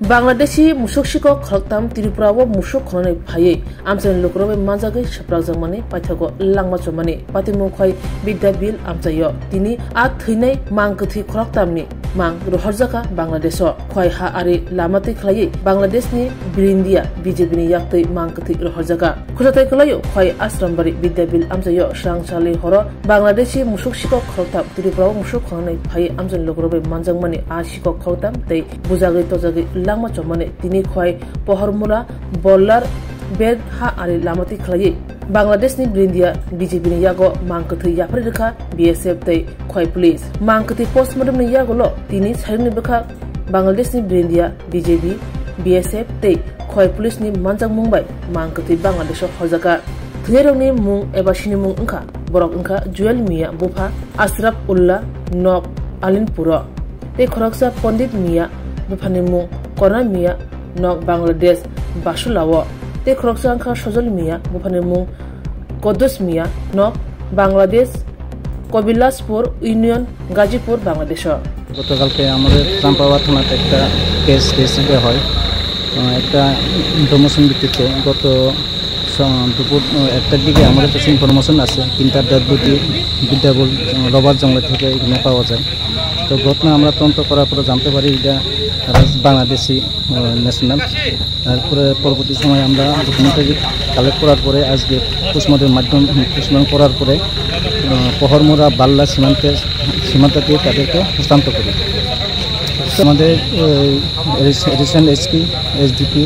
Bangladeshi musuk shiko khaltam Tripura musuk khone phaye amchen lokrobe manjage shaprakjangmani paithago langma chomani patimu khoi Bidyabil amchayo tini a theinai mangkthi khraktamni mang roharjaka Bangladesho khoi ha ari lamati khlai Bangladeshni Birindia BJP ni yaktoi mangkthi roharjaka khujatai klayo khoi asrambari Bidyabil amchayo sangchali horo Bangladeshi musuk shiko khaltam Tripura musuk khone phaye amchen lokrobe manjangmani a shiko khaltam tei bujage tojage langma chomane tini khoi pohormula bowler bed ha ari lamati khlai Bangladesh ni Birindia BJP ni yago mangkthi yapri rekha BSF tei khoi police mangkthi postmortem ni yago lo tini sairni bekha Bangladesh ni Birindia BJP BSF tei khoi police ni manjang mumbai mangkthi Bangladesh hojaka thirong ni mung eba sini mung ungkha borok ungkha Joel Mia Bufa Ashraf Ullah Nok Alinpura tei khoroksa Pandit Mia Bufani mung Korna Mia Nok Bangladesh Basulawo tei khoroksa ungkha Sojol Mia Bufani mung Kodus Mia Nok Bangladesh Kobilaspur Union Gazipur Bangladesh গতকালকে আমাদের চাম্পাওয়া থানাতে একটা case register হয় একটা information ভিত্তিতে গত দুপুর 1টার দিকে আমাদের কাছে ইনফরমেশন আছে 3টার ডেড বডি বিদ্যাবল রবার জঙ্গল থেকে এখানে পাওয়া যায় তো ঘটনা আমরা তদন্ত করার পরে জানতে পারি এটা বাংলাদেশি ন্যাশনাল তারপরে পরবর্তী সময় আমরা ডকুমেন্টারি কালেক্ট করার পরে আজকে পোস্টমর্টেমের মাধ্যমে পোস্টমর্টেম করার পরে পহরমোড়া বাল্লা সীমান্ত দিয়ে তাদেরকে হস্তান্তর করি আমাদের রিসেন্ট এসপি এসডিপি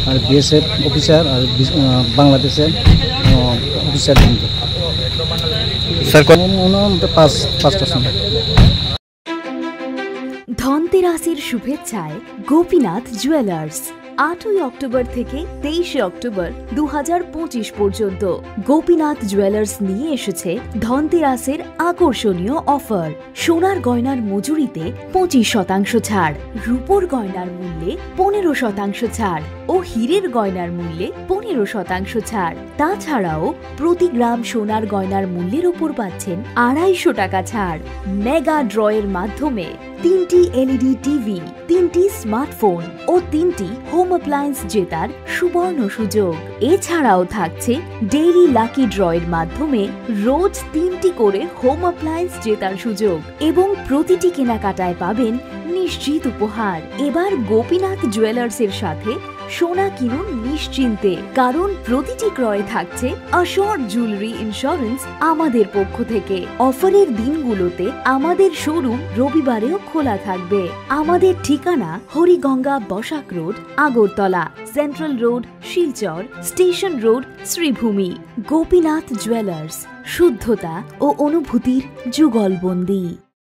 আর বিএসএফ অফিসার আর বাংলাদেশের অফিসার কিন্তু স্যার পাঁচটা সময় ধনতেরাসের শুভেচ্ছায় গোপীনাথ জুয়েলার্স 8 অক্টোবর থেকে 23 অক্টোবর 2025 পর্যন্ত গোপীনাথ জুয়েলার্স নিয়ে এসেছে ধনতেরাসের আকর্ষণীয় অফার সোনার গয়নার মজুরিতে 25% ছাড় রূপোর গয়নার মূল্যে 15% ছাড় ও হীরের গয়নার মূল্যে 15% ছাড় তাছাড়াও প্রতি গ্রাম সোনার গয়নার মূল্যের উপর পাচ্ছেন 250 টাকা ছাড় মেগা ড্রয়ের মাধ্যমে 3টি এলইডি টিভি 3টি স্মার্টফোন ও 3টি হোম অ্যাপ্লায়েন্স জেতার সুবর্ণ সুযোগ এছাড়াও থাকছে ডেইলি লাকি ড্রয়ের মাধ্যমে রোজ 3টি করে হোম অ্যাপ্লায়েন্স জেতার সুযোগ এবং প্রতিটি কেনাকাটায় পাবেন নিশ্চিত উপহার এবার গোপীনাথ জুয়েলার্সের সাথে সোনা কিনুন নিশ্চিন্তে কারণ প্রতিটি ক্রয়ে থাকছে অ্যাশোর্ড জুয়েলারি ইন্স্যুরেন্স আমাদের পক্ষ থেকে অফারের দিনগুলোতে আমাদের শোরুম রবিবারেও খোলা থাকবে আমাদের ঠিকানা Hariganga Basak road Agartala central road Silchar station road Sribhumi Gopinath jewellers শুদ্ধতা ও অনুভূতির যুগলবন্দী।